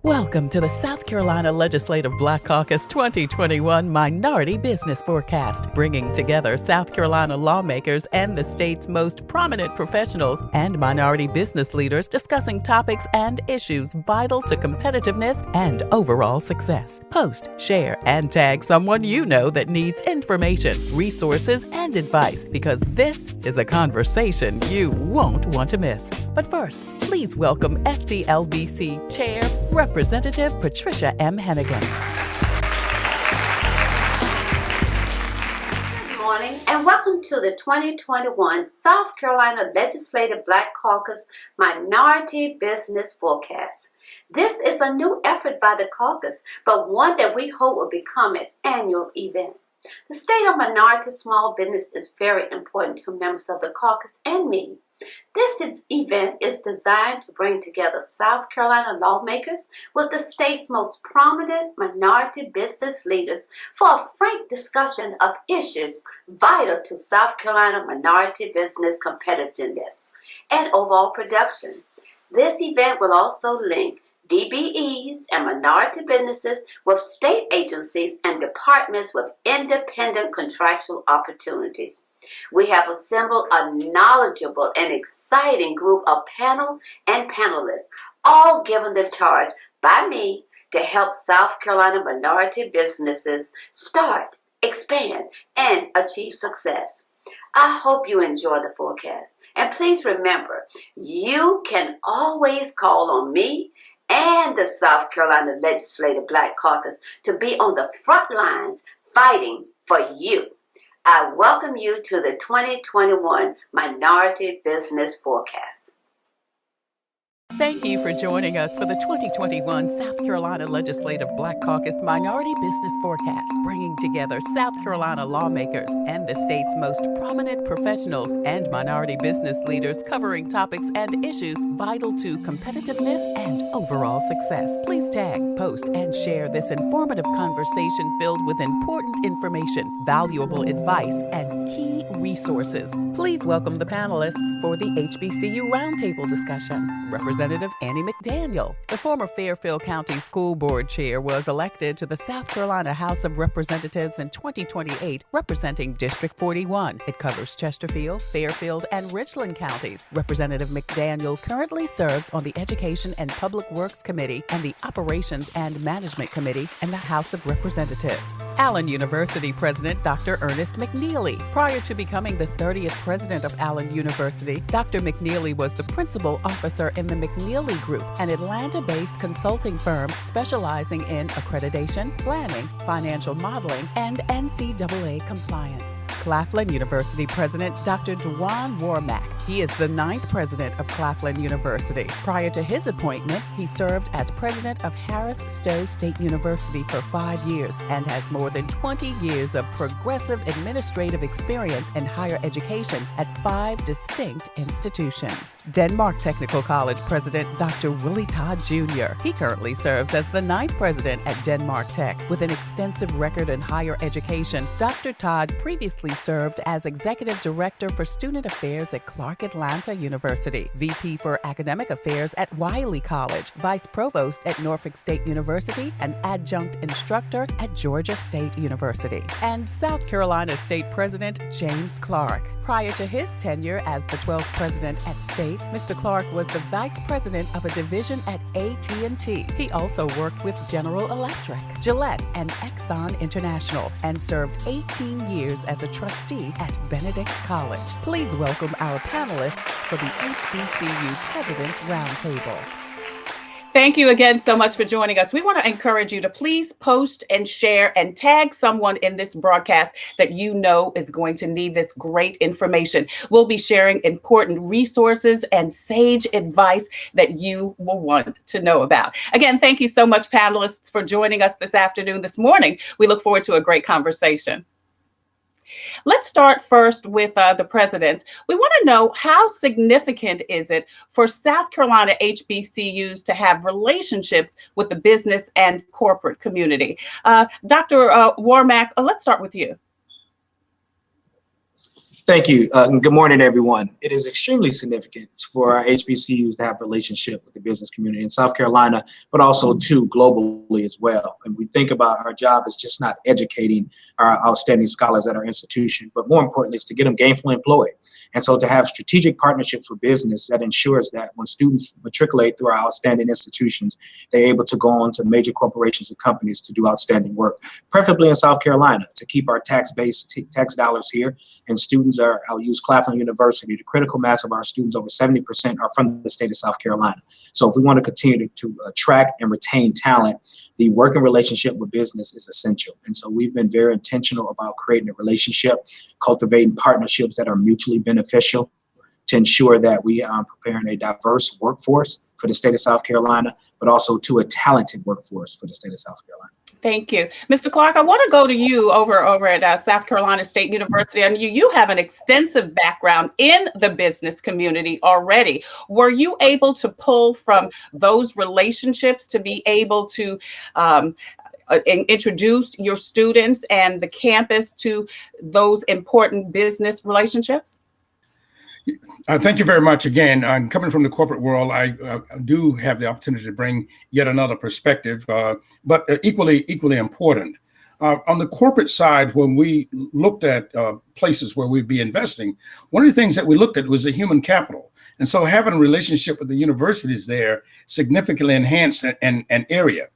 Welcome to the South Carolina Legislative Black Caucus 2021 Minority Business Forecast, bringing together South Carolina lawmakers and the state's most prominent professionals and minority business leaders discussing topics and issues vital to competitiveness and overall success. Post, share, and tag someone you know that needs information, resources, and advice, because this is a conversation you won't want to miss. But first, please welcome SCLBC Chair, Representative Patricia M. Hennigan. Good morning and welcome to the 2021 South Carolina Legislative Black Caucus Minority Business Forecast. This is a new effort by the caucus, but one that we hope will become an annual event. The state of minority small business is very important to members of the caucus and me. This event is designed to bring together South Carolina lawmakers with the state's most prominent minority business leaders for a frank discussion of issues vital to South Carolina minority business competitiveness and overall production. This event will also link DBEs and minority businesses with state agencies and departments with independent contractual opportunities. We have assembled a knowledgeable and exciting group of panel and panelists, all given the charge by me to help South Carolina minority businesses start, expand, and achieve success. I hope you enjoy the forecast. And please remember, you can always call on me and the South Carolina Legislative Black Caucus to be on the front lines fighting for you. I welcome you to the 2021 Minority Business Forecast. Thank you for joining us for the 2021 South Carolina Legislative Black Caucus Minority Business Forecast, bringing together South Carolina lawmakers and the state's most prominent professionals and minority business leaders covering topics and issues vital to competitiveness and overall success. Please tag, post, and share this informative conversation filled with important information, valuable advice, and key resources. Please welcome the panelists for the HBCU Roundtable discussion. Representative Annie McDaniel, the former Fairfield County School Board Chair, was elected to the South Carolina House of Representatives in 2028, representing District 41. It covers Chesterfield, Fairfield, and Richland counties. Representative McDaniel currently serves on the Education and Public Works Committee and the Operations and Management Committee in the House of Representatives. Allen University President Dr. Ernest McNealey. Prior to becoming the 30th president of Allen University, Dr. McNealey was the principal officer in the McNealey Group, an Atlanta-based consulting firm specializing in accreditation, planning, financial modeling, and NCAA compliance. Claflin University President Dr. Dwaun Warmack. He is the 9th president of Claflin University. Prior to his appointment, he served as president of Harris Stowe State University for 5 years and has more than 20 years of progressive administrative experience in higher education at 5 distinct institutions. Denmark Technical College President Dr. Willie Todd Jr. He currently serves as the 9th president at Denmark Tech. With an extensive record in higher education, Dr. Todd previously served as Executive Director for Student Affairs at Clark Atlanta University, VP for Academic Affairs at Wiley College, Vice Provost at Norfolk State University, and Adjunct Instructor at Georgia State University, and South Carolina State President James Clark. Prior to his tenure as the 12th president at State, Mr. Clark was the vice president of a division at AT&T. He also worked with General Electric, Gillette, and Exxon International, and served 18 years as a trustee at Benedict College. Please welcome our panelists for the HBCU President's Roundtable. Thank you again so much for joining us. We want to encourage you to please post and share and tag someone in this broadcast that you know is going to need this great information. We'll be sharing important resources and sage advice that you will want to know about. Again, thank you so much, panelists, for joining us this morning. We look forward to a great conversation. Let's start first with the presidents. We want to know, how significant is it for South Carolina HBCUs to have relationships with the business and corporate community? Dr. Warmack, let's start with you. Thank you. And good morning, everyone. It is extremely significant for our HBCUs to have a relationship with the business community in South Carolina, but also too globally as well. And we think about our job as just not educating our outstanding scholars at our institution, but more importantly, is to get them gainfully employed. And so to have strategic partnerships with business that ensures that when students matriculate through our outstanding institutions, they're able to go on to major corporations and companies to do outstanding work, preferably in South Carolina, to keep our tax-based tax dollars here. And students I'll use Claflin University, the critical mass of our students, over 70% are from the state of South Carolina. So if we want to continue to attract and retain talent, the working relationship with business is essential. And so we've been very intentional about creating a relationship, cultivating partnerships that are mutually beneficial to ensure that we are preparing a diverse workforce for the state of South Carolina, but also to a talented workforce for the state of South Carolina. Thank you. Mr. Clark, I want to go to you over at South Carolina State University. And you have an extensive background in the business community already. Were you able to pull from those relationships to be able to introduce your students and the campus to those important business relationships? Thank you very much again. I'm coming from the corporate world. I do have the opportunity to bring yet another perspective, but equally important. On the corporate side, when we looked at places where we'd be investing, one of the things that we looked at was the human capital. And so having a relationship with the universities there significantly enhanced an area.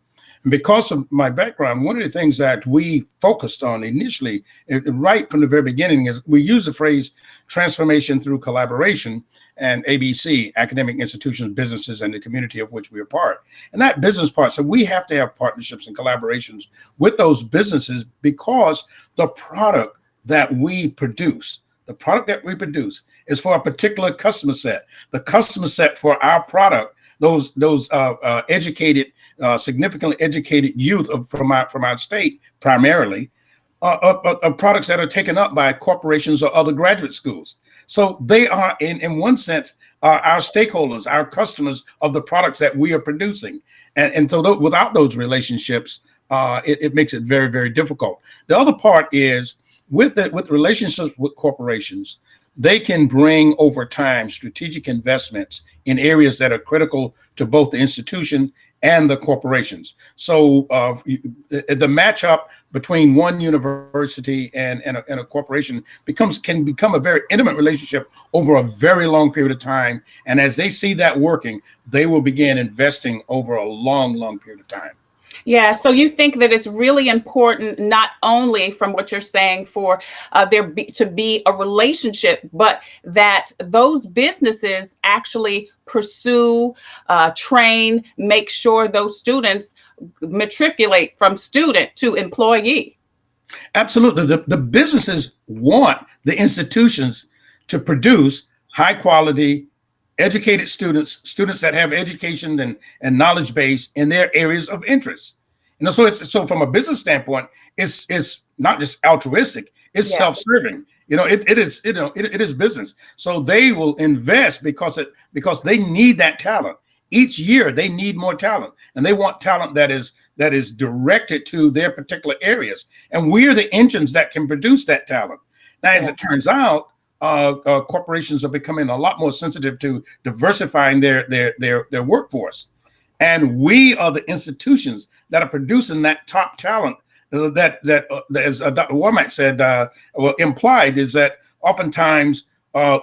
And because of my background, one of the things that we focused on initially, right from the very beginning, is we use the phrase transformation through collaboration and ABC, academic institutions, businesses, and the community of which we are part. And that business part, so we have to have partnerships and collaborations with those businesses because the product that we produce is for a particular customer set. The customer set for our product, those educated, significantly educated youth from our state, primarily, are products that are taken up by corporations or other graduate schools. So they are, in one sense, our stakeholders, our customers of the products that we are producing. And so without those relationships, it makes it very, very difficult. The other part is with relationships with corporations, they can bring over time strategic investments in areas that are critical to both the institution and the corporations. So the matchup between one university and a corporation can become a very intimate relationship over a very long period of time. And as they see that working, they will begin investing over a long, long period of time. Yeah, so you think that it's really important, not only from what you're saying, for to be a relationship, but that those businesses actually pursue, train, make sure those students matriculate from student to employee. Absolutely. The businesses want the institutions to produce high quality, educated students that have education and knowledge base in their areas of interest. So from a business standpoint, it's not just altruistic, it's self-serving. It is business. So they will invest because they need that talent. Each year they need more talent, and they want talent that is directed to their particular areas. And we are the engines that can produce that talent. Now, as it turns out, corporations are becoming a lot more sensitive to diversifying their workforce, and we are the institutions that are producing that top talent. That as Dr. Warmack said, implied is that oftentimes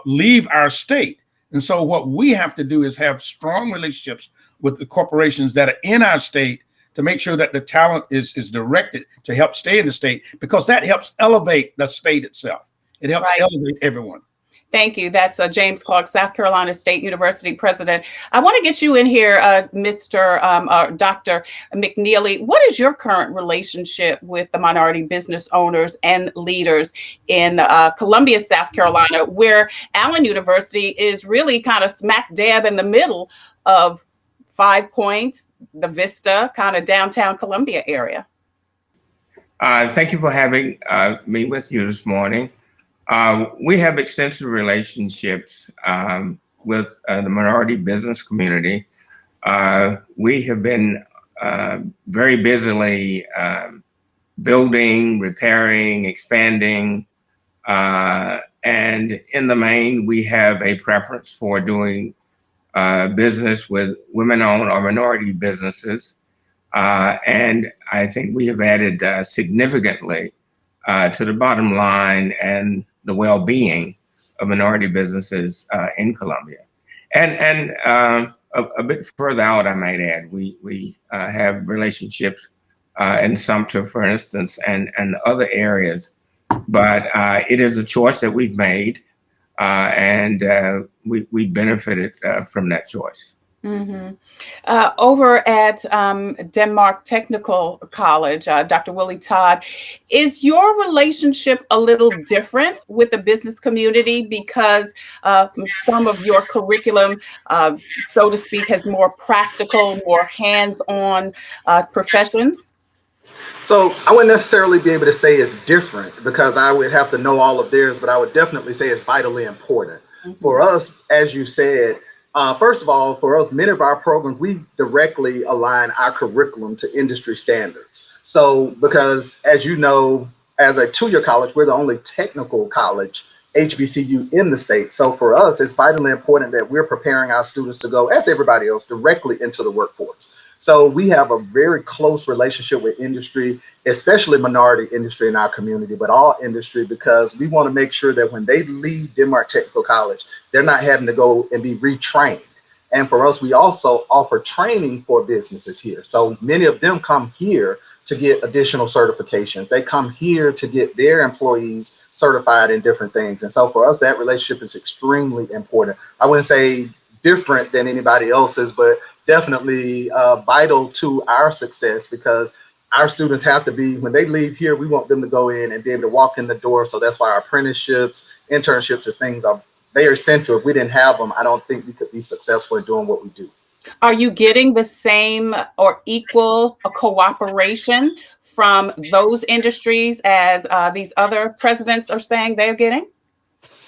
leave our state, and so what we have to do is have strong relationships with the corporations that are in our state to make sure that the talent is directed to help stay in the state, because that helps elevate the state itself. It helps elevate everyone. Thank you. That's James Clark, South Carolina State University president. I want to get you in here, Dr. McNealey. What is your current relationship with the minority business owners and leaders in Columbia, South Carolina, where Allen University is really kind of smack dab in the middle of 5 Points, the Vista, kind of downtown Columbia area? Thank you for having me with you this morning. We have extensive relationships with the minority business community. We have been very busily building, repairing, expanding And in the main, we have a preference for doing business with women-owned or minority businesses. And I think we have added significantly to the bottom line and the well-being of minority businesses in Columbia. And a bit further out, I might add, we have relationships in Sumter, for instance, and other areas. But it is a choice that we've made, and we benefited from that choice. Mm-hmm. Over at Denmark Technical College, Dr. Willie Todd, is your relationship a little different with the business community because some of your curriculum, so to speak, has more practical, more hands-on professions? So I wouldn't necessarily be able to say it's different because I would have to know all of theirs, but I would definitely say it's vitally important. Mm-hmm. For us, as you said, first of all, for us, many of our programs, we directly align our curriculum to industry standards. So because, as you know, as a two-year college, we're the only technical college, HBCU, in the state. So for us, it's vitally important that we're preparing our students to go, as everybody else, directly into the workforce. So we have a very close relationship with industry, especially minority industry in our community, but all industry, because we want to make sure that when they leave Denmark Technical College, they're not having to go and be retrained. And for us, we also offer training for businesses here. So many of them come here to get additional certifications. They come here to get their employees certified in different things. And so for us, that relationship is extremely important. I wouldn't say different than anybody else's, but definitely vital to our success, because our students have to be, when they leave here, we want them to go in and be able to walk in the door. So that's why our apprenticeships, internships, and things are very essential. If we didn't have them, I don't think we could be successful in doing what we do. Are you getting the same or equal cooperation from those industries as these other presidents are saying they're getting?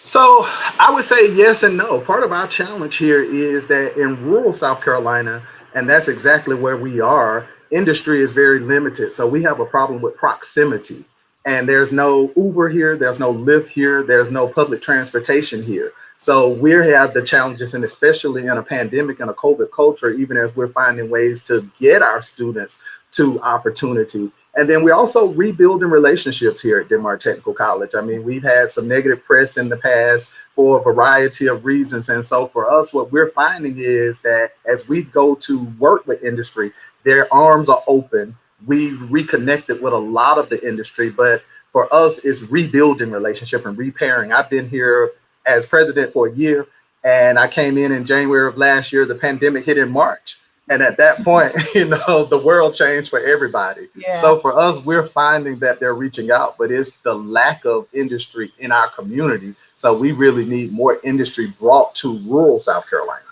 So I would say yes and no. Part of our challenge here is that in rural South Carolina, and that's exactly where we are, industry is very limited. So we have a problem with proximity. And there's no Uber here, there's no Lyft here, there's no public transportation here. So we have the challenges, and especially in a pandemic and a COVID culture, even as we're finding ways to get our students to opportunity. And then we're also rebuilding relationships here at Denmark Technical College. I mean, we've had some negative press in the past for a variety of reasons. And so for us, what we're finding is that as we go to work with industry, their arms are open. We've reconnected with a lot of the industry, but for us, it's rebuilding relationship and repairing. I've been here as president for a year, and I came in January of last year. The pandemic hit in March. And at that point, the world changed for everybody. Yeah. So for us, we're finding that they're reaching out, but it's the lack of industry in our community. So we really need more industry brought to rural South Carolina.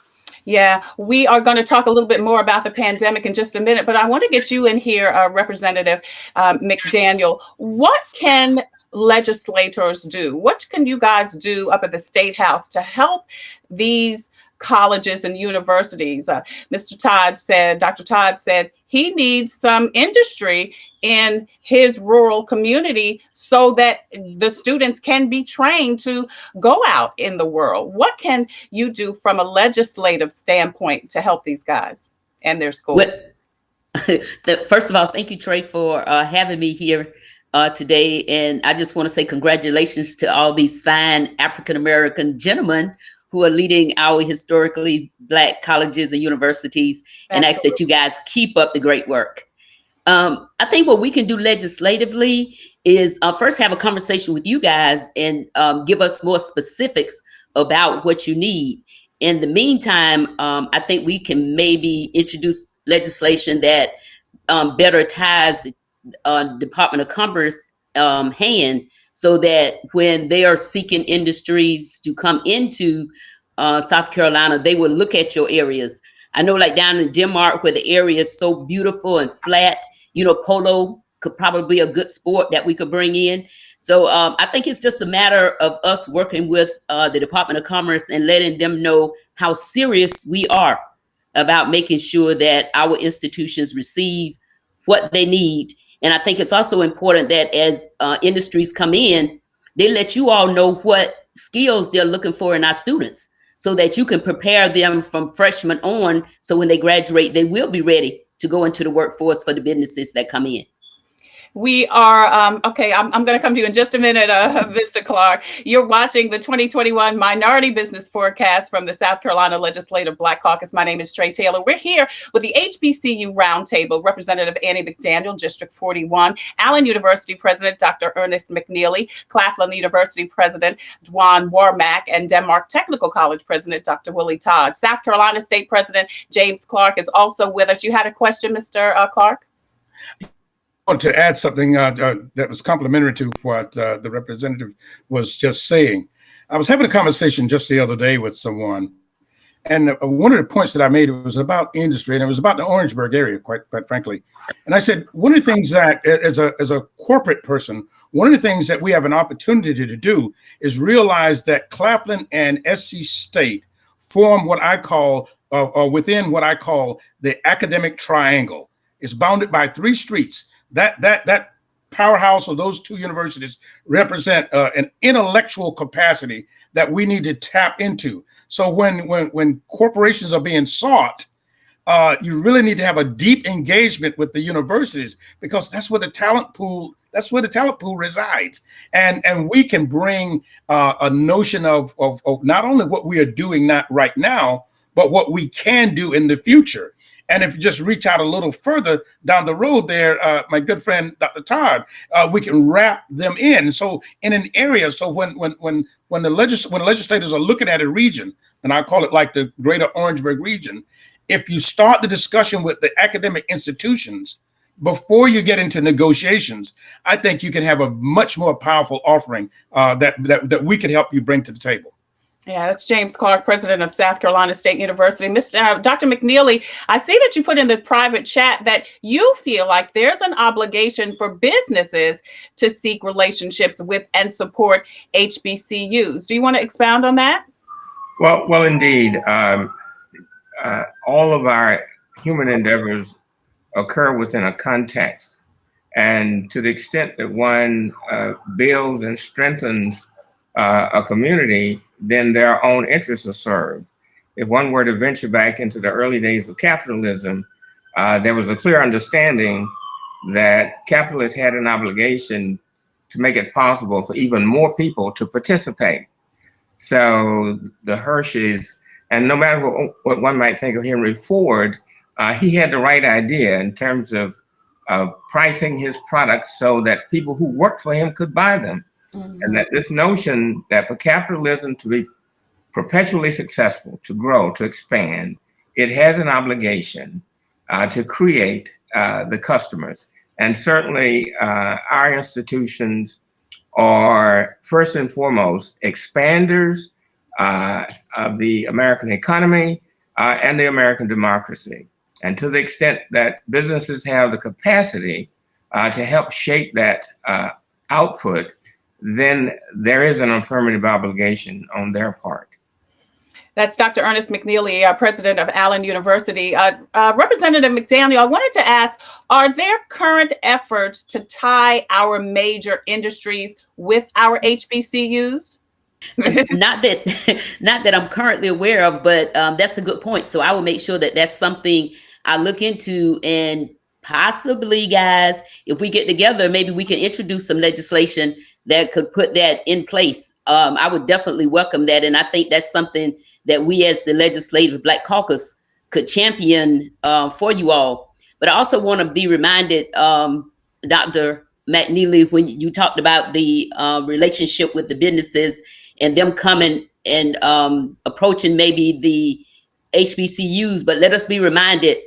Yeah, we are going to talk a little bit more about the pandemic in just a minute, but I want to get you in here, Representative McDaniel. What can legislators do? What can you guys do up at the State House to help these colleges and universities? Dr. Todd said he needs some industry in his rural community so that the students can be trained to go out in the world. What can you do from a legislative standpoint to help these guys and their schools? First of all, thank you, Trey, for having me here today. And I just want to say congratulations to all these fine African-American gentlemen who are leading our historically Black colleges and universities. And ask that you guys keep up the great work. I think what we can do legislatively is first have a conversation with you guys and give us more specifics about what you need. In the meantime, I think we can maybe introduce legislation that better ties the Department of Commerce hand, so that when they are seeking industries to come into South Carolina, they will look at your areas. I know, like down in Denmark, where the area is so beautiful and flat, polo could probably be a good sport that we could bring in. So I think it's just a matter of us working with the Department of Commerce and letting them know how serious we are about making sure that our institutions receive what they need. And I think it's also important that as industries come in, they let you all know what skills they're looking for in our students so that you can prepare them from freshman on. So when they graduate, they will be ready to go into the workforce for the businesses that come in. We are, okay, I'm going to come to you in just a minute, Mr. Clark. You're watching the 2021 Minority Business Forecast from the South Carolina Legislative Black Caucus. My name is Trey Taylor. We're here with the HBCU Roundtable, Representative Annie McDaniel, District 41, Allen University President Dr. Ernest McNealey, Claflin University President Dwaun Warmack, and Denmark Technical College President Dr. Willie Todd. South Carolina State President James Clark is also with us. You had a question, Mr. Clark? To add something that was complementary to what the representative was just saying. I was having a conversation just the other day with someone, and one of the points that I made was about industry, and it was about the Orangeburg area, quite frankly. And I said, one of the things that, as a corporate person, one of the things that we have an opportunity to do is realize that Claflin and SC State form what I call, or within what I call the academic triangle. It's bounded by 3 streets. That powerhouse of those 2 universities represent an intellectual capacity that we need to tap into. So when corporations are being sought, you really need to have a deep engagement with the universities, because that's where the talent pool resides. And we can bring a notion of not only what we are doing not right now, but what we can do in the future. And if you just reach out a little further down the road there, my good friend, Dr. Todd, we can wrap them in. So in an area, so when the legislators are looking at a region, and I call it like the greater Orangeburg region, if you start the discussion with the academic institutions before you get into negotiations, I think you can have a much more powerful offering that we can help you bring to the table. Yeah, that's James Clark, president of South Carolina State University. Dr. McNealey, I see that you put in the private chat that you feel like there's an obligation for businesses to seek relationships with and support HBCUs. Do you want to expound on that? Well, indeed. All of our human endeavors occur within a context. And to the extent that one builds and strengthens a community, then their own interests are served. If one were to venture back into the early days of capitalism, there was a clear understanding that capitalists had an obligation to make it possible for even more people to participate. So the Hershey's, and no matter what one might think of Henry Ford, he had the right idea in terms of pricing his products so that people who worked for him could buy them. Mm-hmm. And that this notion that for capitalism to be perpetually successful, to grow, to expand, it has an obligation to create the customers. And certainly our institutions are first and foremost expanders of the American economy and the American democracy. And to the extent that businesses have the capacity to help shape that output, then there is an affirmative obligation on their part. That's Dr. Ernest McNealey, president of Allen University. Representative McDaniel, I wanted to ask, are there current efforts to tie our major industries with our HBCUs? Not that I'm currently aware of, but that's a good point. So I will make sure that that's something I look into, and possibly, guys, if we get together, maybe we can introduce some legislation that could put that in place. I would definitely welcome that. And I think that's something that we as the Legislative Black Caucus could champion for you all. But I also want to be reminded, Dr. McNealey, when you talked about the relationship with the businesses and them coming and approaching maybe the HBCUs, but let us be reminded,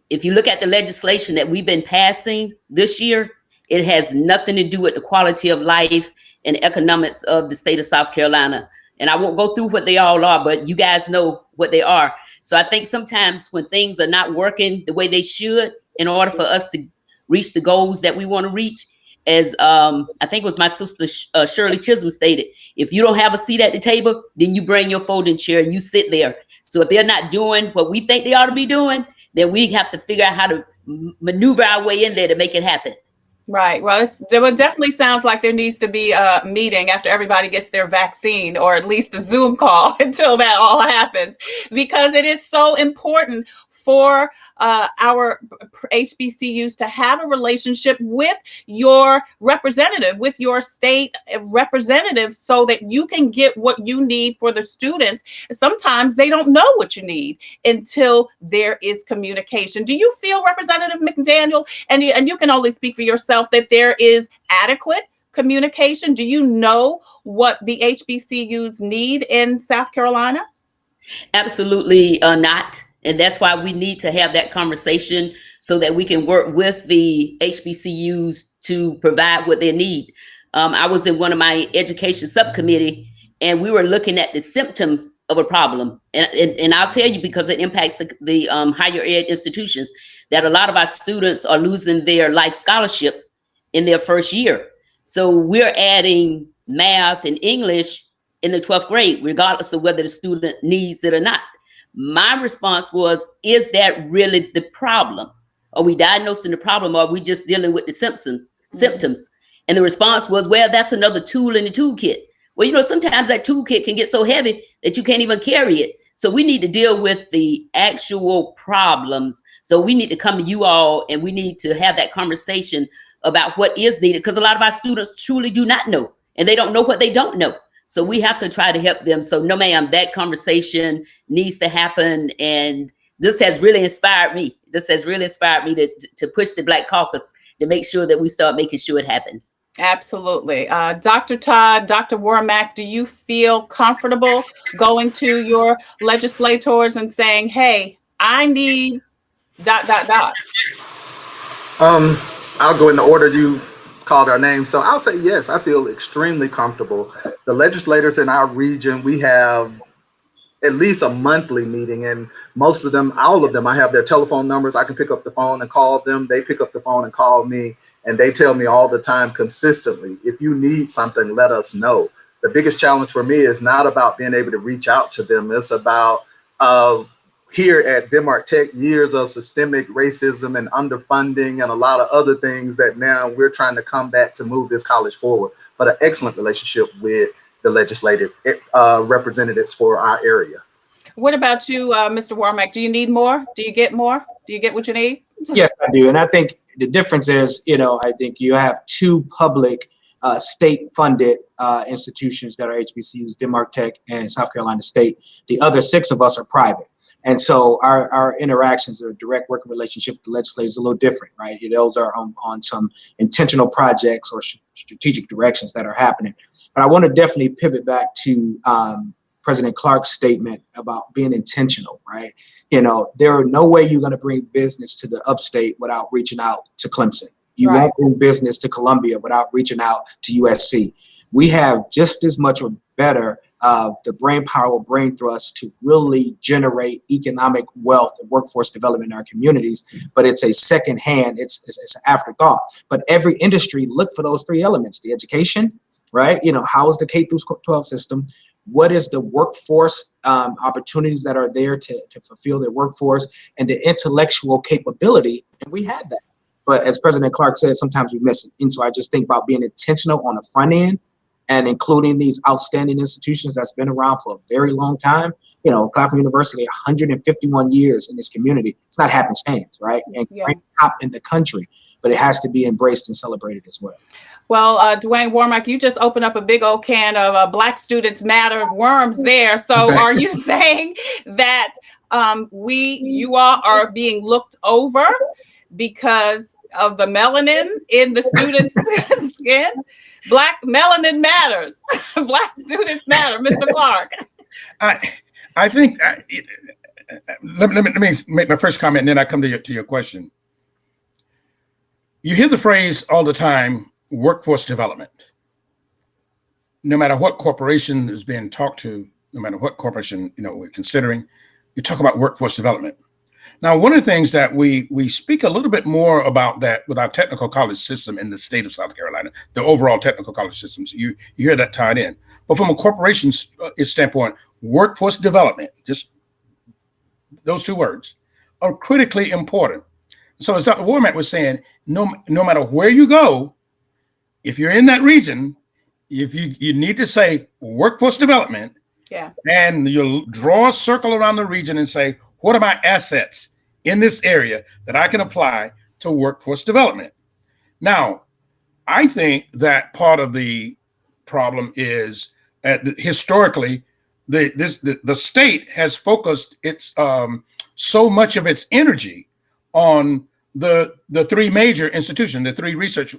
if you look at the legislation that we've been passing this year, it has nothing to do with the quality of life and economics of the state of South Carolina. And I won't go through what they all are, but you guys know what they are. So I think sometimes when things are not working the way they should, in order for us to reach the goals that we want to reach, as I think it was my sister Shirley Chisholm stated, if you don't have a seat at the table, then you bring your folding chair and you sit there. So if they're not doing what we think they ought to be doing, then we have to figure out how to maneuver our way in there to make it happen. Right. Well, it definitely sounds like there needs to be a meeting after everybody gets their vaccine, or at least a Zoom call until that all happens, because it is so important for our HBCUs to have a relationship with your representative, with your state representative, so that you can get what you need for the students. Sometimes they don't know what you need until there is communication. Do you feel, Representative McDaniel, and you can only speak for yourself, that there is adequate communication? Do you know what the HBCUs need in South Carolina? Absolutely not. And that's why we need to have that conversation so that we can work with the HBCUs to provide what they need. I was in one of my education subcommittee, and we were looking at the symptoms of a problem. And I'll tell you, because it impacts the higher ed institutions, that a lot of our students are losing their life scholarships in their first year. So we're adding math and English in the 12th grade, regardless of whether the student needs it or not. My response was, is that really the problem? Are we diagnosing the problem, or are we just dealing with the symptoms? And the response was, well, that's another tool in the toolkit. Well, sometimes that toolkit can get so heavy that you can't even carry it. So we need to deal with the actual problems. So we need to come to you all, and we need to have that conversation about what is needed, because a lot of our students truly do not know, and they don't know what they don't know. So we have to try to help them. So no, ma'am, that conversation needs to happen. And this has really inspired me. To push the Black Caucus to make sure that we start making sure it happens. Absolutely. Dr. Todd, Dr. Warmack, do you feel comfortable going to your legislators and saying, hey, I need ... I'll go in the order you called our name. So I'll say yes, I feel extremely comfortable. The legislators in our region, we have at least a monthly meeting, and most of them, all of them, I have their telephone numbers. I can pick up the phone and call them. They pick up the phone and call me, and they tell me all the time consistently, if you need something, let us know. The biggest challenge for me is not about being able to reach out to them. It's about here at Denmark Tech, years of systemic racism and underfunding and a lot of other things that now we're trying to combat to move this college forward. But an excellent relationship with the legislative representatives for our area. What about you, Mr. Warmack? Do you need more? Do you get more? Do you get what you need? Yes, I do. And I think the difference is, I think you have two public state-funded institutions that are HBCUs, Denmark Tech and South Carolina State. The other 6 of us are private. And so our interactions or direct working relationship with the legislators is a little different, right? Those are on some intentional projects or strategic directions that are happening. But I want to definitely pivot back to President Clark's statement about being intentional, right? There are no way you're going to bring business to the upstate without reaching out to Clemson. You won't bring business to Columbia without reaching out to USC. We have just as much or better the brain power or brain thrust to really generate economic wealth and workforce development in our communities, but it's a second hand, it's an afterthought. But every industry look for those 3 elements: the education, right? How is the K through 12 system? What is the workforce opportunities that are there to fulfill their workforce, and the intellectual capability? And we had that. But as President Clark said, sometimes we miss it. And so I just think about being intentional on the front end and including these outstanding institutions that's been around for a very long time. Claflin University, 151 years in this community. It's not happenstance, right? And top in the country, but it has to be embraced and celebrated as well. Well, Dwaun Warmack, you just opened up a big old can of Black Students Matter worms there. So are you saying that you all are being looked over because of the melanin in the students' skin? Black melanin matters. Black students matter, Mr. Clark. I think let me make my first comment, and then I come to your question. You hear the phrase all the time, workforce development. No matter what corporation is being talked to, no matter what corporation we're considering, you talk about workforce development. Now, one of the things that we speak a little bit more about that with our technical college system in the state of South Carolina, the overall technical college systems, you hear that tied in. But from a corporation's standpoint, workforce development, just those 2 words, are critically important. So as Dr. Warmack was saying, no matter where you go, if you're in that region, if you need to say workforce development, and you'll draw a circle around the region and say, what are my assets in this area that I can apply to workforce development? Now, I think that part of the problem is historically, the state has focused its so much of its energy on the three major institutions, the three research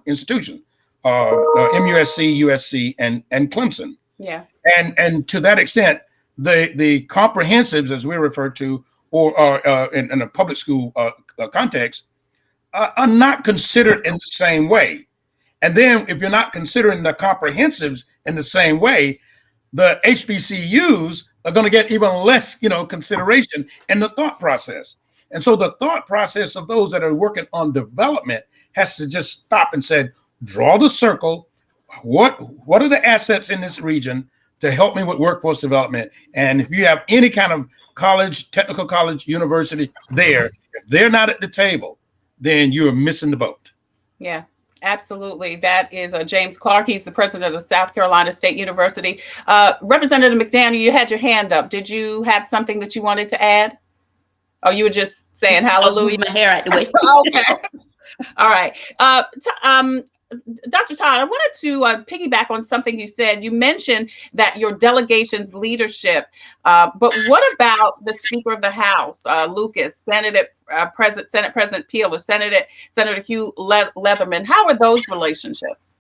institutions, MUSC, USC, and Clemson. Yeah. And to that extent, the comprehensives, as we refer to, or in a public school context, are not considered in the same way. And then if you're not considering the comprehensives in the same way, the HBCUs are going to get even less, consideration in the thought process. And so the thought process of those that are working on development has to just stop and say, draw the circle. What are the assets in this region to help me with workforce development? And if you have any kind of college, technical college, university there, if they're not at the table, then you're missing the boat. Yeah. Absolutely. That is James Clark. He's the president of South Carolina State University. Representative McDaniel, you had your hand up. Did you have something that you wanted to add? Oh, you were just saying hallelujah. My hair out the way. Okay. All right. Dr. Todd, I wanted to piggyback on something you said. You mentioned that your delegation's leadership, but what about the Speaker of the House, Lucas, Senate President Peel, or Senator Hugh Leatherman? How are those relationships?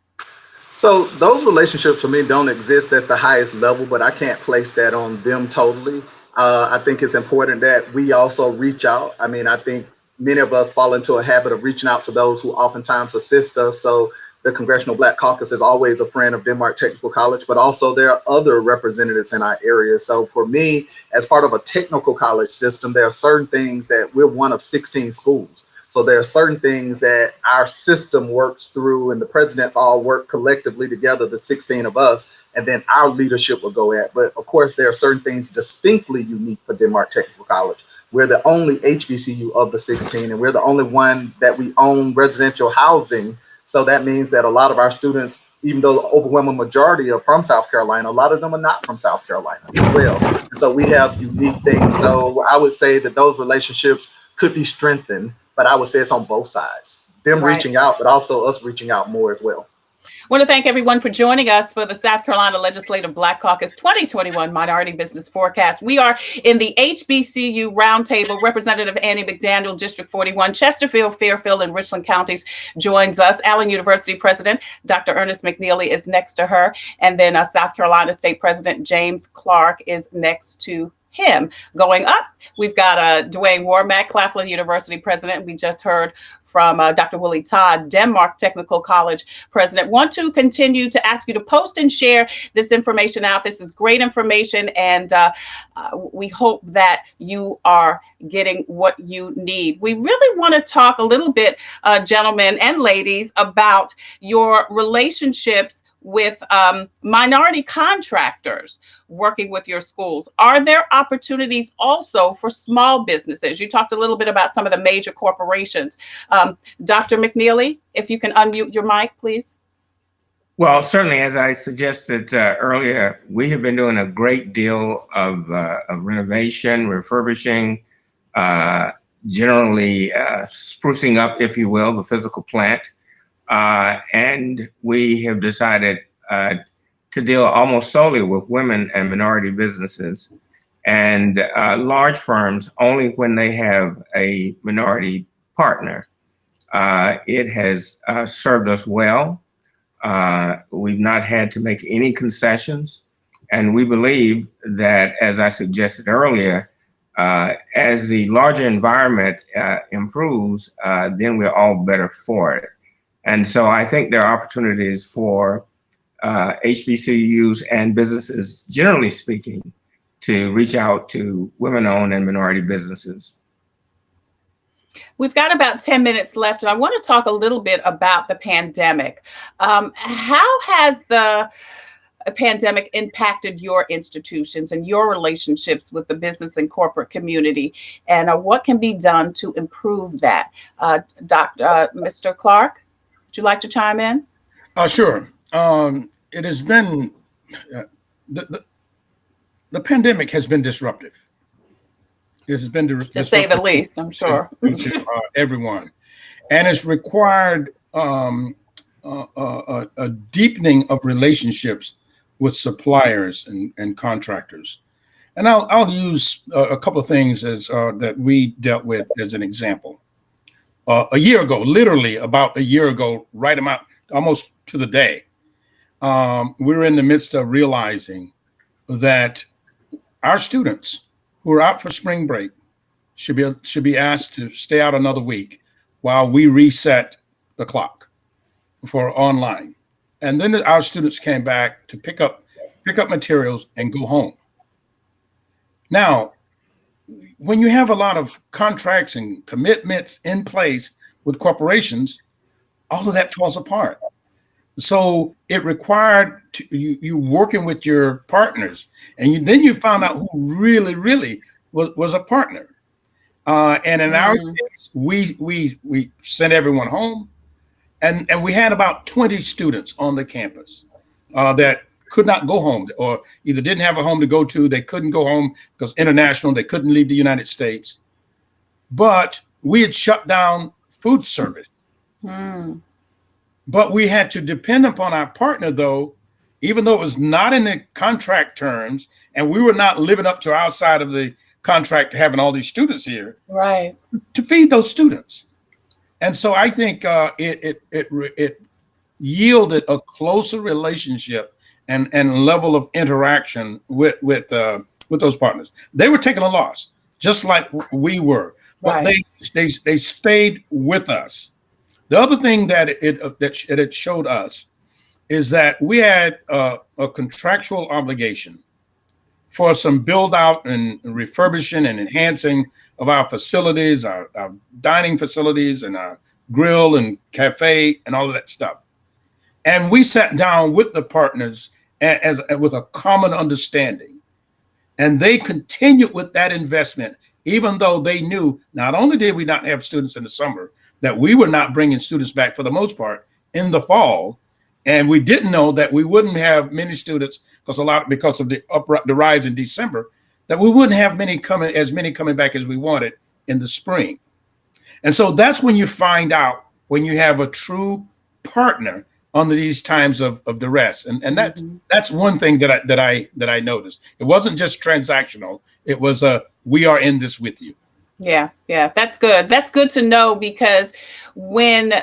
So those relationships for me don't exist at the highest level, but I can't place that on them totally. I think it's important that we also reach out. I mean, I think many of us fall into a habit of reaching out to those who oftentimes assist us. So the Congressional Black Caucus is always a friend of Denmark Technical College, but also there are other representatives in our area. So for me, as part of a technical college system, there are certain things that we're one of 16 schools. So there are certain things that our system works through, and the presidents all work collectively together, the 16 of us, and then our leadership will go at. But of course, there are certain things distinctly unique for Denmark Technical College. We're the only HBCU of the 16, and we're the only one that we own residential housing. So that means that a lot of our students, even though the overwhelming majority are from South Carolina, a lot of them are not from South Carolina as well. And so we have unique things. So I would say that those relationships could be strengthened, but I would say it's on both sides. Them reaching out, but also us reaching out more as well. I want to thank everyone for joining us for the South Carolina Legislative Black Caucus 2021 Minority Business Forecast. We are in the HBCU Roundtable. Representative Annie McDaniel, District 41, Chesterfield, Fairfield, and Richland counties joins us. Allen University President Dr. Ernest McNealey is next to her. And then South Carolina State President James Clark is next to him. Going up, we've got Dwaun Warmack, Claflin University President. We just heard from Dr. Willie Todd, Denmark Technical College President. Want to continue to ask you to post and share this information out. This is great information, and we hope that you are getting what you need. We really want to talk a little bit, gentlemen and ladies, about your relationships with minority contractors working with your schools. Are there opportunities also for small businesses? You talked a little bit about some of the major corporations. Dr. McNealey, if you can unmute your mic, please. Well, certainly, as I suggested earlier, we have been doing a great deal of renovation, refurbishing, generally sprucing up, if you will, the physical plant. And we have decided to deal almost solely with women and minority businesses, and large firms only when they have a minority partner. It has served us well. We've not had to make any concessions. And we believe that, as I suggested earlier, as the larger environment improves, then we're all better for it. And so I think there are opportunities for HBCUs and businesses, generally speaking, to reach out to women-owned and minority businesses. We've got about 10 minutes left, and I want to talk a little bit about the pandemic. How has the pandemic impacted your institutions and your relationships with the business and corporate community, and what can be done to improve that? Mr. Clark, would you like to chime in? Sure. It has been the pandemic has been disruptive. It has been to say the least, I'm sure. to everyone, and it's required a deepening of relationships with suppliers and contractors. And I'll use a couple of things as that we dealt with as an example. A year ago, literally about a year ago, right about almost to the day, we were in the midst of realizing that our students who are out for spring break should be asked to stay out another week while we reset the clock for online. And then our students came back to pick up materials and go home. Now, when you have a lot of contracts and commitments in place with corporations, all of that falls apart. So it required you working with your partners, and then you found out who really was a partner. And in our case, we sent everyone home, and we had about 20 students on the campus that could not go home, or either didn't have a home to go to, they couldn't go home because international, they couldn't leave the United States. But we had shut down food service. But we had to depend upon our partner, though, even though it was not in the contract terms, and we were not living up to our side of the contract, having all these students here, right, to feed those students. And so I think it yielded a closer relationship and level of interaction with those partners. They were taking a loss, just like we were, but right. they stayed with us. The other thing that it showed us is that we had a contractual obligation for some build out and refurbishing and enhancing of our facilities, our dining facilities and our grill and cafe and all of that stuff. And we sat down with the partners with a common understanding. And they continued with that investment, even though they knew not only did we not have students in the summer, that we were not bringing students back for the most part in the fall. And we didn't know that we wouldn't have many students because of the rise in December, that we wouldn't have as many coming back as we wanted in the spring. And so that's when you find out when you have a true partner under these times of duress. And that's one thing that I noticed. It wasn't just transactional. It was we are in this with you. Yeah, that's good. That's good to know, because when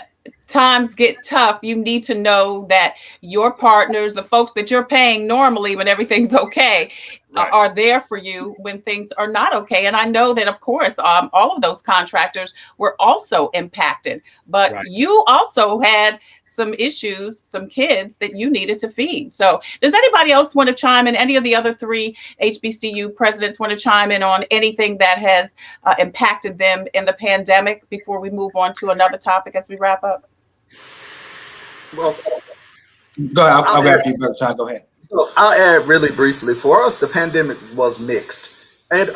times get tough, you need to know that your partners, the folks that you're paying normally when everything's okay, are there for you when things are not okay. And I know that, of course, all of those contractors were also impacted, but you also had some issues, some kids that you needed to feed. So does anybody else want to chime in? Any of the other three HBCU presidents want to chime in on anything that has impacted them in the pandemic before we move on to another topic as we wrap up? Well, go ahead. I'll grab you, Brother Todd. Go ahead. So I'll add really briefly. For us, the pandemic was mixed. And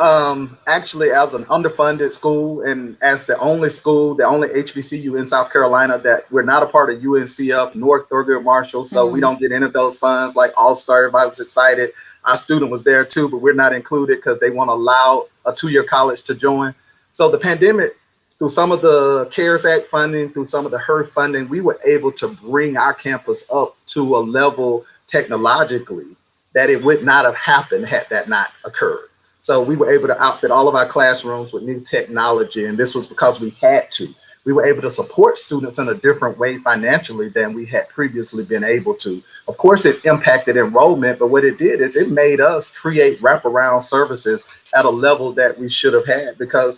actually, as an underfunded school and as the only HBCU in South Carolina that we're not a part of UNCF, North Thurgood Marshall, so we don't get any of those funds like All-Star. Everybody was excited. Our student was there too, but we're not included because they won't allow a two-year college to join. So the pandemic, through some of the CARES Act funding, through some of the HERF funding, we were able to bring our campus up to a level technologically that it would not have happened had that not occurred. So we were able to outfit all of our classrooms with new technology, and this was because we had to. We were able to support students in a different way financially than we had previously been able to. Of course, it impacted enrollment, but what it did is it made us create wraparound services at a level that we should have had, because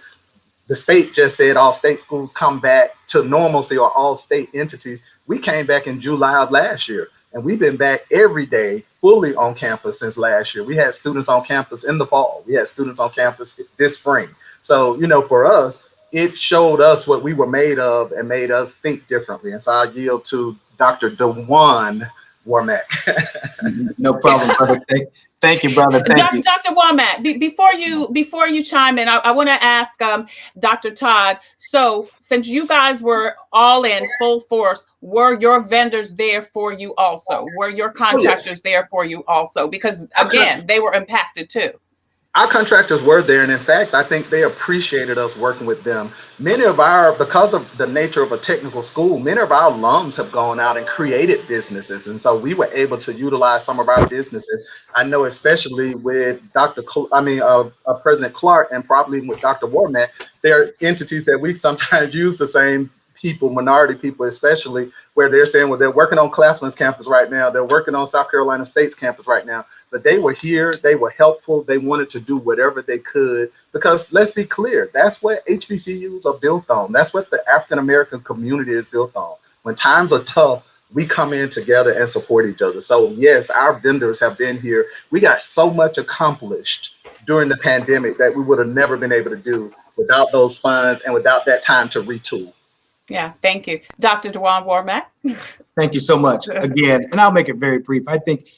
the state just said all state schools come back to normalcy, or all state entities. We came back in July of last year, and we've been back every day fully on campus since last year. We had students on campus in the fall. We had students on campus this spring. So, for us, it showed us what we were made of and made us think differently. And so I'll yield to Dr. Dwaun Warmack. No problem, brother. Thank you, brother. Thank you. Dr. Warmack, before you chime in, I want to ask Dr. Todd. So, since you guys were all in full force, were your vendors there for you also? Were your contractors there for you also? Because again, they were impacted too. Our contractors were there, and in fact, I think they appreciated us working with them. Because of the nature of a technical school, many of our alums have gone out and created businesses, and so we were able to utilize some of our businesses. I know, especially with President Clark, and probably with Dr. Warmack, they're entities that we sometimes use the same people, minority people especially, where they're saying, well, they're working on Claflin's campus right now, they're working on South Carolina State's campus right now, but they were here, they were helpful, they wanted to do whatever they could, because let's be clear, that's what HBCUs are built on. That's what the African American community is built on. When times are tough, we come in together and support each other. So yes, our vendors have been here. We got so much accomplished during the pandemic that we would have never been able to do without those funds and without that time to retool. Yeah, thank you. Dr. Dwaun Warmack. Thank you so much again. And I'll make it very brief. I think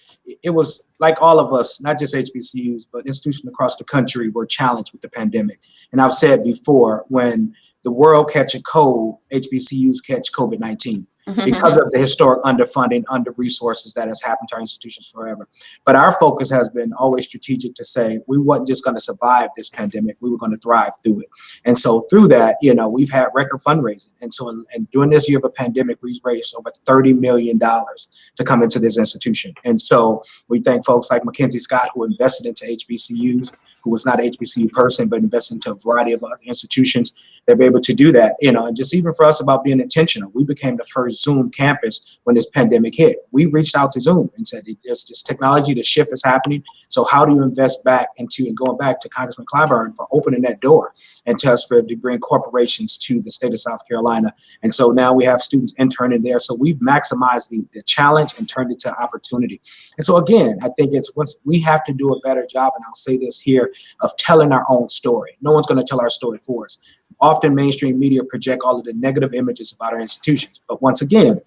it was like all of us, not just HBCUs, but institutions across the country were challenged with the pandemic. And I've said before, when the world catch a cold, HBCUs catch COVID-19 because of the historic underfunding, under resources that has happened to our institutions forever. But our focus has been always strategic to say we weren't just going to survive this pandemic, we were going to thrive through it. And so through that, we've had record fundraising. And so and during this year of a pandemic, we've raised over $30 million to come into this institution. And so we thank folks like Mackenzie Scott, who invested into HBCUs, who was not an HBCU person, but invested into a variety of other institutions. They'll be able to do that, and just even for us about being intentional. We became the first Zoom campus when this pandemic hit. We reached out to Zoom and said, there's this technology, the shift is happening. So how do you invest back into, and going back to Congressman Clyburn for opening that door and Chesterfield to bring corporations to the state of South Carolina. And so now we have students interning there. So we've maximized the challenge and turned it to opportunity. And so again, I think we have to do a better job, and I'll say this here, of telling our own story. No one's going to tell our story for us. Often mainstream media project all of the negative images about our institutions. But once again,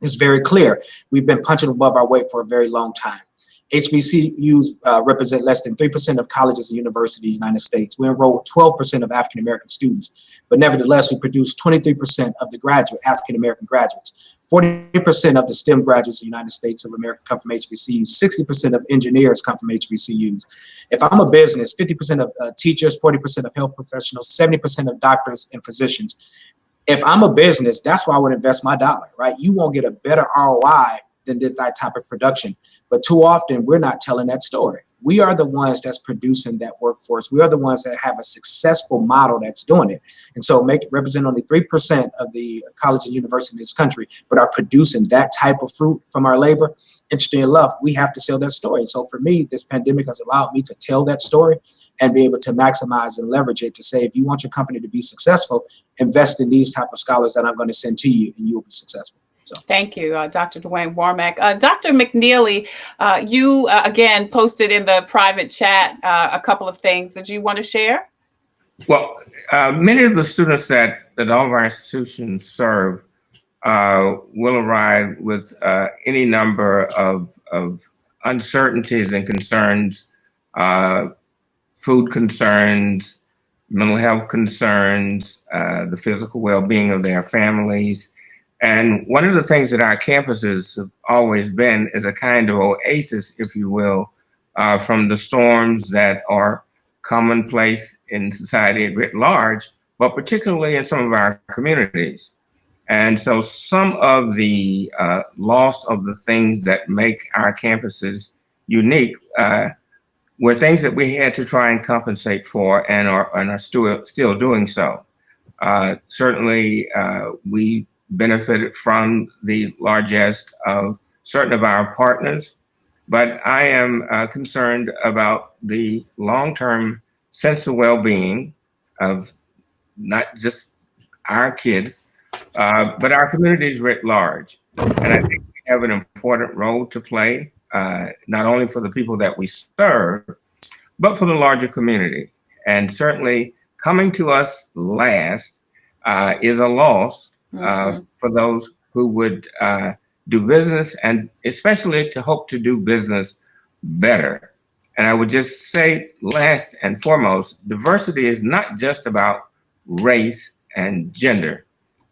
it's very clear. We've been punching above our weight for a very long time. HBCUs represent less than 3% of colleges and universities in the United States. We enroll 12% of African-American students, but nevertheless, we produce 23% of the African-American graduates. 40% of the STEM graduates in the United States of America come from HBCUs. 60% of engineers come from HBCUs. If I'm a business, 50% of teachers, 40% of health professionals, 70% of doctors and physicians. If I'm a business, that's why I would invest my dollar, right? You won't get a better ROI than that type of production. But too often, we're not telling that story. We are the ones that's producing that workforce. We are the ones that have a successful model that's doing it. And so represent only 3% of the college and university in this country, but are producing that type of fruit from our labor. Interesting enough, we have to sell that story. So for me, this pandemic has allowed me to tell that story and be able to maximize and leverage it to say, if you want your company to be successful, invest in these type of scholars that I'm going to send to you, and you will be successful. So. Thank you, Dr. Dwaun Warmack. Dr. McNealey, you again posted in the private chat a couple of things that you want to share. Well, many of the students that all of our institutions serve will arrive with any number of uncertainties and concerns, food concerns, mental health concerns, the physical well-being of their families. And one of the things that our campuses have always been is a kind of oasis, if you will, from the storms that are commonplace in society writ large, but particularly in some of our communities. And so some of the loss of the things that make our campuses unique were things that we had to try and compensate for, and are still doing so. Certainly, we benefited from the largesse of certain of our partners, but I am concerned about the long-term sense of well-being of not just our kids, but our communities writ large. And I think we have an important role to play, not only for the people that we serve, but for the larger community. And certainly coming to us last is a loss for those who would do business, and especially to hope to do business better. And I would just say, last and foremost, diversity is not just about race and gender.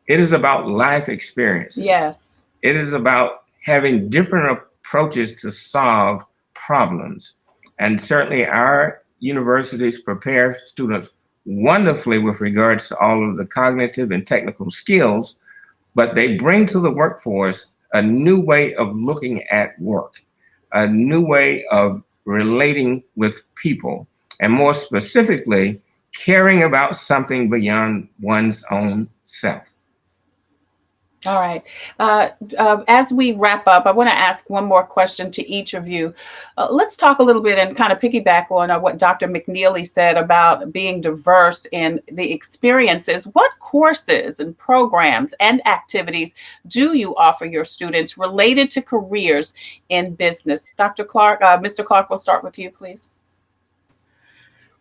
It is about life experiences. Yes. It is about having different approaches to solve problems. And certainly our universities prepare students wonderfully with regards to all of the cognitive and technical skills, but they bring to the workforce a new way of looking at work, a new way of relating with people, and more specifically, caring about something beyond one's own self. All right. As we wrap up, I want to ask one more question to each of you. Let's talk a little bit and kind of piggyback on what Dr. McNealey said about being diverse in the experiences. What courses and programs and activities do you offer your students related to careers in business? Dr. Clark, Mr. Clark, we'll start with you, please.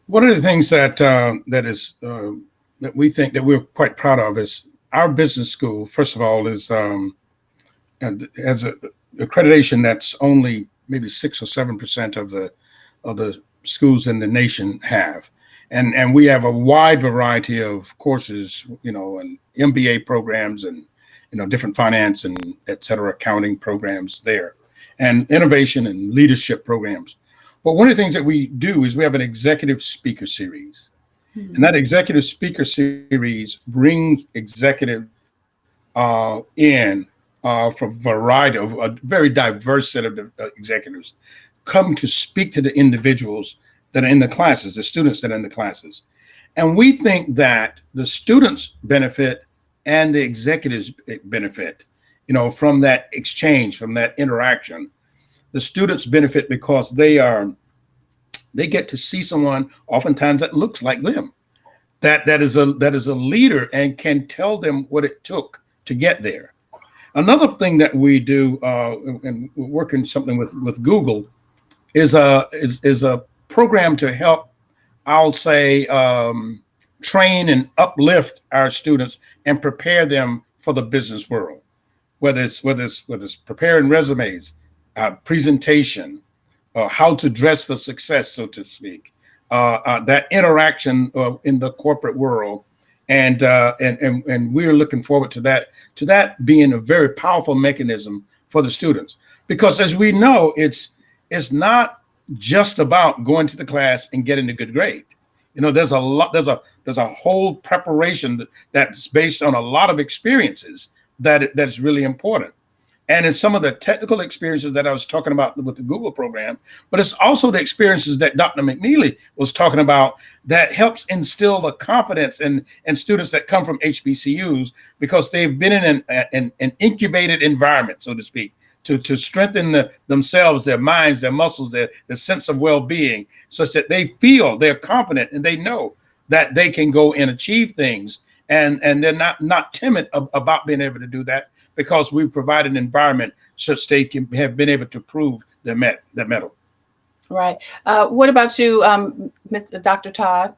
One of the things that we think that we're quite proud of is our business school. First of all, is has a accreditation that's only maybe 6 or 7% of the schools in the nation have, and we have a wide variety of courses, and MBA programs and different finance and et cetera, accounting programs there, and innovation and leadership programs. But one of the things that we do is we have an executive speaker series. And that executive speaker series brings executive in from a variety of a very diverse set of executives come to speak to the individuals that are in the classes, the students that are in the classes. And we think that the students benefit and the executives benefit, from that exchange, from that interaction. The students benefit because they get to see someone oftentimes that looks like them, that is a leader and can tell them what it took to get there. Another thing that we do, and we're working something with Google, is a program to help, I'll say, train and uplift our students and prepare them for the business world. Whether it's preparing resumes, presentation, how to dress for success, so to speak, that interaction in the corporate world, and we're looking forward to that being a very powerful mechanism for the students, because as we know, it's not just about going to the class and getting a good grade. There's a whole preparation that's based on a lot of experiences that's really important. And it's some of the technical experiences that I was talking about with the Google program, but it's also the experiences that Dr. McNealey was talking about that helps instill the confidence in students that come from HBCUs, because they've been in an incubated environment, so to speak, to strengthen themselves, their minds, their muscles, their sense of well-being, such that they feel they're confident and they know that they can go and achieve things, and they're not timid about being able to do that, because we've provided an environment such they can have been able to prove their mettle. Right. What about you, Dr. Todd?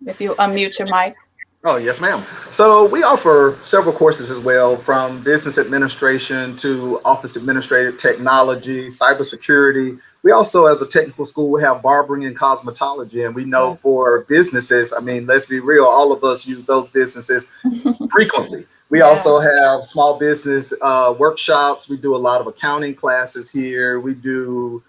If you unmute your mic. Oh, yes, ma'am. So we offer several courses as well, from business administration to office administrative technology, cybersecurity. We also, as a technical school, we have barbering and cosmetology. And we know for businesses, let's be real, all of us use those businesses frequently. We also have small business workshops. We do a lot of accounting classes here. We do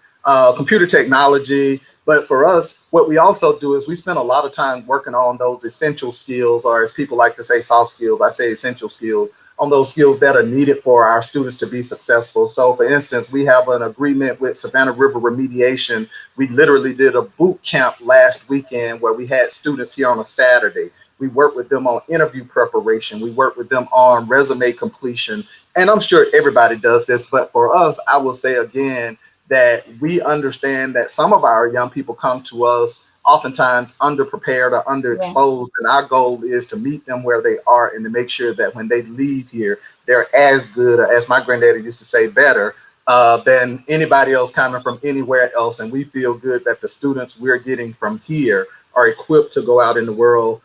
computer technology. But for us, what we also do is we spend a lot of time working on those essential skills, or as people like to say, soft skills. I say essential skills, on those skills that are needed for our students to be successful. So for instance, we have an agreement with Savannah River Remediation. We literally did a boot camp last weekend where we had students here on a Saturday. We work with them on interview preparation. We work with them on resume completion. And I'm sure everybody does this, but for us, I will say again, that we understand that some of our young people come to us oftentimes underprepared or underexposed. And our goal is to meet them where they are and to make sure that when they leave here, they're as good, or as my granddaddy used to say, better than anybody else coming from anywhere else. And we feel good that the students we're getting from here are equipped to go out in the world,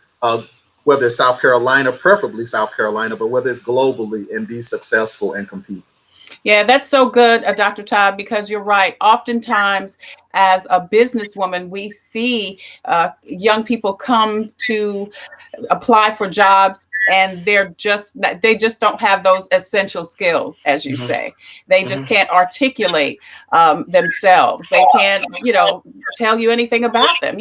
whether it's South Carolina, preferably South Carolina, but whether it's globally, and be successful and compete. Yeah, that's so good, Dr. Todd, because you're right. Oftentimes, as a businesswoman, we see young people come to apply for jobs and they just don't have those essential skills, as you Mhm, say. They just mhm. can't articulate themselves. They can't, tell you anything about them.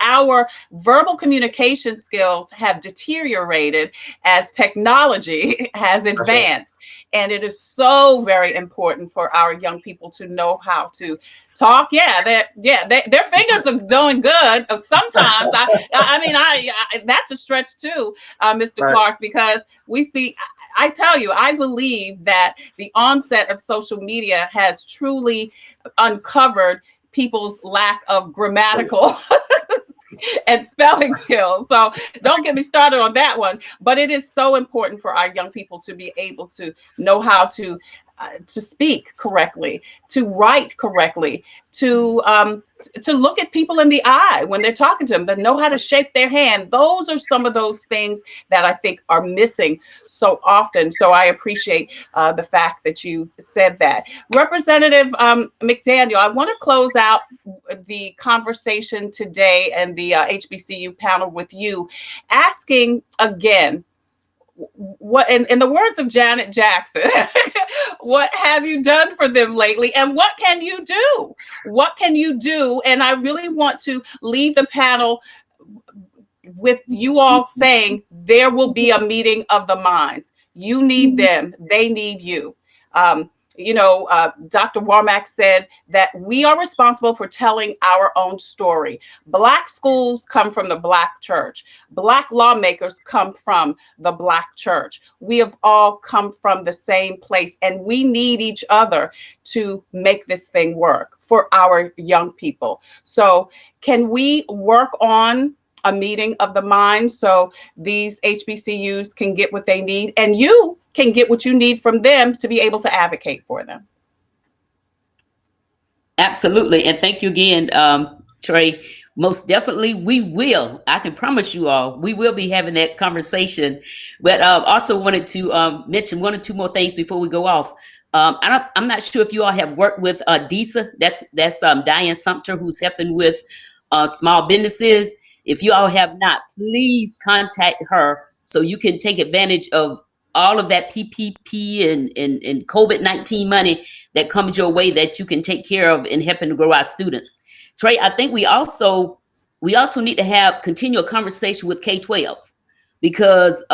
Our verbal communication skills have deteriorated as technology has That's right. advanced. And it is so very important for our young people to know how to talk. Their fingers are doing good. Sometimes that's a stretch too, Mr. Right. Clark, because we see. I tell you, I believe that the onset of social media has truly uncovered people's lack of grammatical and spelling skills. So don't get me started on that one. But it is so important for our young people to be able to know how to speak correctly, to write correctly, to look at people in the eye when they're talking to them, but know how to shake their hand. Those are some of those things that I think are missing so often. So I appreciate the fact that you said that. Representative McDaniel, I want to close out the conversation today and the HBCU panel with you, asking again, what in the words of Janet Jackson, what have you done for them lately, and what can you do? What can you do? And I really want to leave the panel with you all saying there will be a meeting of the minds. You need them, they need you. Dr. Warmack said that we are responsible for telling our own story. Black schools come from the Black church. Black lawmakers come from the Black church. We have all come from the same place, and we need each other to make this thing work for our young people. So can we work on a meeting of the mind so these HBCUs can get what they need and you can get what you need from them to be able to advocate for them? Absolutely. And thank you again, Trey. Most definitely, we will. I can promise you all, we will be having that conversation. But also wanted to mention one or two more things before we go off. I'm not sure if you all have worked with DISA. That's Diane Sumter, who's helping with small businesses. If you all have not, please contact her so you can take advantage of all of that PPP and COVID-19 money that comes your way that you can take care of in helping to grow our students. Trey, I think we also need to continue a conversation with K-12 because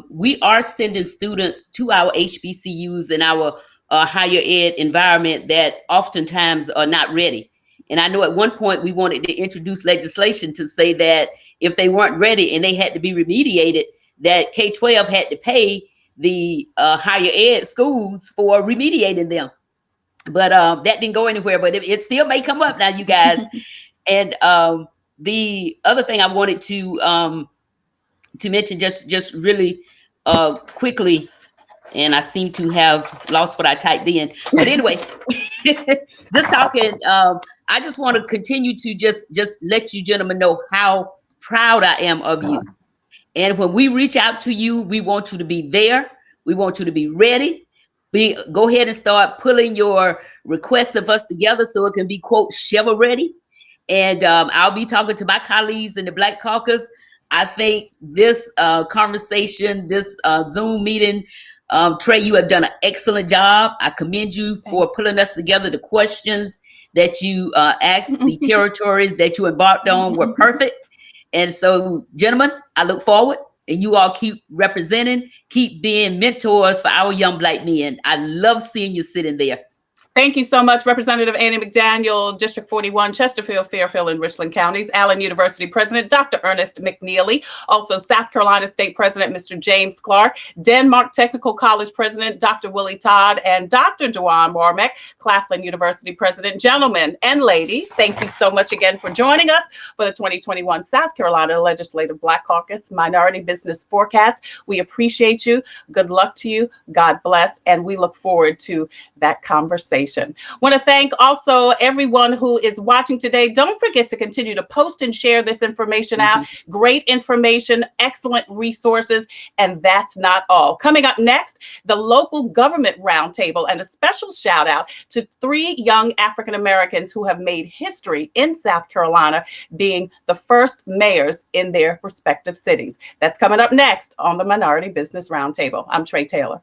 we are sending students to our HBCUs and our higher ed environment that oftentimes are not ready. And I know at one point we wanted to introduce legislation to say that if they weren't ready and they had to be remediated, that K-12 had to pay the higher ed schools for remediating them. But that didn't go anywhere, but it still may come up now, you guys. And the other thing I wanted to mention just really quickly, and I seem to have lost what I typed in. But anyway, just talking, I just want to continue to just let you gentlemen know how proud I am of you. And when we reach out to you, we want you to be there. We want you to be ready. Go ahead and start pulling your requests of us together so it can be, quote, shovel ready. And I'll be talking to my colleagues in the Black Caucus. I think this conversation, this Zoom meeting, Trey, you have done an excellent job. I commend you for pulling us together. The questions that you asked, the territories that you embarked on were perfect. And so, gentlemen, I look forward, and you all keep representing, keep being mentors for our young Black men. I love seeing you sitting there. Thank you so much, Representative Annie McDaniel, District 41, Chesterfield, Fairfield, and Richland counties. Allen University President, Dr. Ernest McNealey. Also, South Carolina State President, Mr. James Clark. Denmark Technical College President, Dr. Willie Todd. And Dr. Dwaun Warmack, Claflin University President. Gentlemen and lady, thank you so much again for joining us for the 2021 South Carolina Legislative Black Caucus Minority Business Forecast. We appreciate you. Good luck to you. God bless. And we look forward to that conversation. conversation. Want to thank also everyone who is watching today. Don't forget to continue to post and share this information out. Great information, excellent resources, and that's not all. Coming up next, the local government roundtable, and a special shout out to 3 young African Americans who have made history in South Carolina, being the first mayors in their respective cities. That's coming up next on the Minority Business Roundtable. I'm Trey Taylor.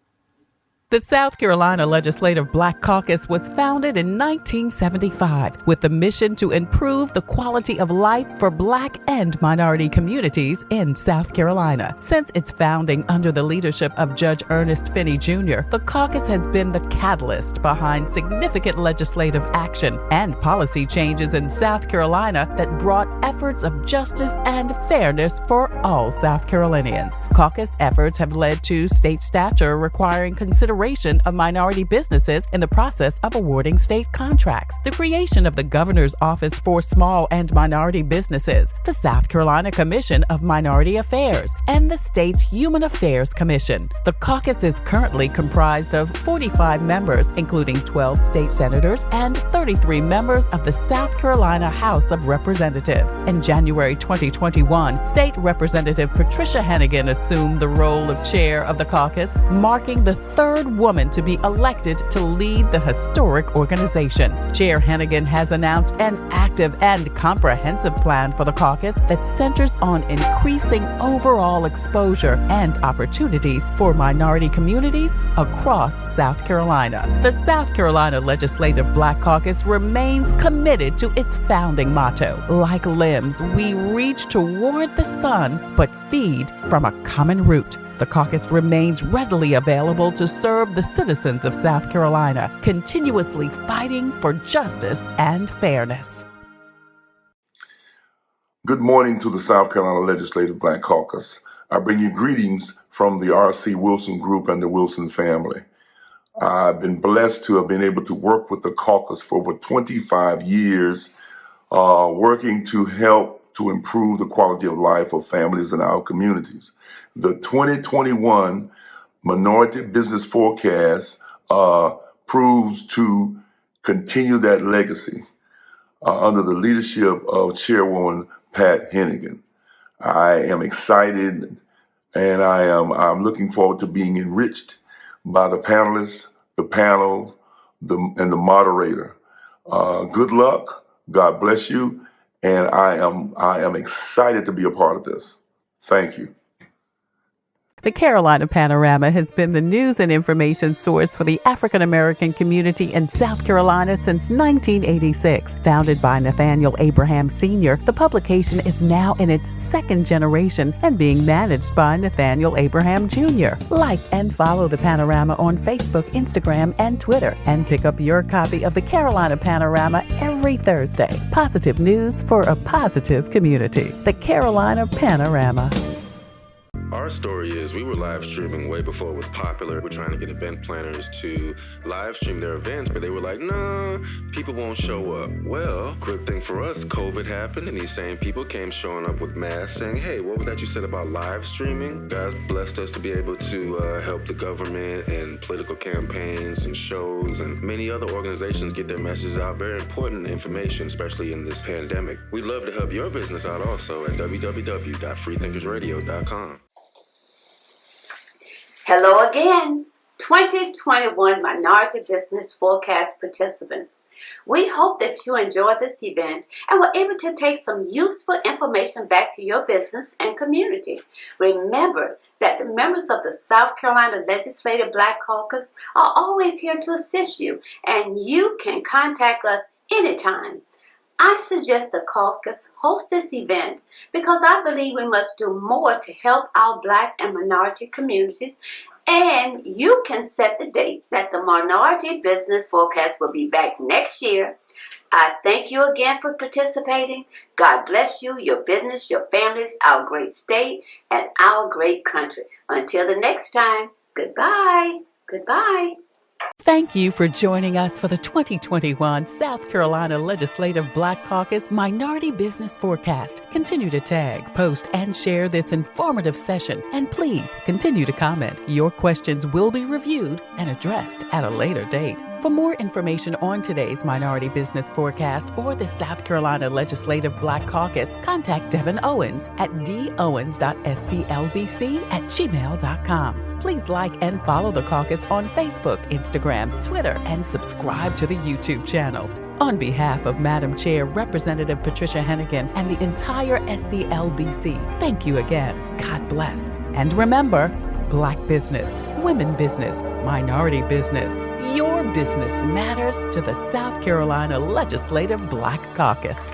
The South Carolina Legislative Black Caucus was founded in 1975 with the mission to improve the quality of life for Black and minority communities in South Carolina. Since its founding under the leadership of Judge Ernest Finney Jr., the caucus has been the catalyst behind significant legislative action and policy changes in South Carolina that brought efforts of justice and fairness for all South Carolinians. Caucus efforts have led to state statute requiring consideration of minority businesses in the process of awarding state contracts, the creation of the Governor's Office for Small and Minority Businesses, the South Carolina Commission of Minority Affairs, and the state's Human Affairs Commission. The caucus is currently comprised of 45 members, including 12 state senators and 33 members of the South Carolina House of Representatives. In January 2021, State Representative Patricia Hennigan assumed the role of chair of the caucus, marking the third woman to be elected to lead the historic organization. Chair Hennigan has announced an active and comprehensive plan for the caucus that centers on increasing overall exposure and opportunities for minority communities across South Carolina. The South Carolina Legislative Black Caucus remains committed to its founding motto: like limbs, we reach toward the sun, but feed from a common root. The caucus remains readily available to serve the citizens of South Carolina, continuously fighting for justice and fairness. Good morning to the South Carolina Legislative Black Caucus. I bring you greetings from the R.C. Wilson Group and the Wilson family. I've been blessed to have been able to work with the caucus for over 25 years, working to help to improve the quality of life of families in our communities. The 2021 Minority Business Forecast proves to continue that legacy under the leadership of Chairwoman Pat Hennigan. I am excited, and I'm looking forward to being enriched by the panelists, the panel, and the moderator. Good luck. God bless you. And I am excited to be a part of this. Thank you. The Carolina Panorama has been the news and information source for the African American community in South Carolina since 1986. Founded by Nathaniel Abraham Sr., the publication is now in its second generation and being managed by Nathaniel Abraham Jr. Like and follow the Panorama on Facebook, Instagram, and Twitter, and pick up your copy of the Carolina Panorama every Thursday. Positive news for a positive community. The Carolina Panorama. Our story is we were live streaming way before it was popular. We're trying to get event planners to live stream their events, but they were like, nah, people won't show up. Well, quick thing for us, COVID happened, and these same people came showing up with masks saying, hey, what was that you said about live streaming? God's blessed us to be able to help the government and political campaigns and shows and many other organizations get their messages out. Very important information, especially in this pandemic. We'd love to help your business out also at www.freethinkersradio.com. Hello again, 2021 Minority Business Forecast participants. We hope that you enjoyed this event and were able to take some useful information back to your business and community. Remember that the members of the South Carolina Legislative Black Caucus are always here to assist you, and you can contact us anytime. I suggest the caucus host this event because I believe we must do more to help our Black and minority communities, and you can set the date that the Minority Business Forecast will be back next year. I thank you again for participating. God bless you, your business, your families, our great state, and our great country. Until the next time, goodbye. Goodbye. Thank you for joining us for the 2021 South Carolina Legislative Black Caucus Minority Business Forecast. Continue to tag, post, and share this informative session. And please continue to comment. Your questions will be reviewed and addressed at a later date. For more information on today's Minority Business Forecast or the South Carolina Legislative Black Caucus, contact Devin Owens at dowens.sclbc@gmail.com. Please like and follow the caucus on Facebook, Instagram, Twitter, and subscribe to the YouTube channel. On behalf of Madam Chair Representative Patricia Hennigan and the entire SCLBC, thank you again. God bless. And remember, Black business, women business, minority business, your business matters to the South Carolina Legislative Black Caucus.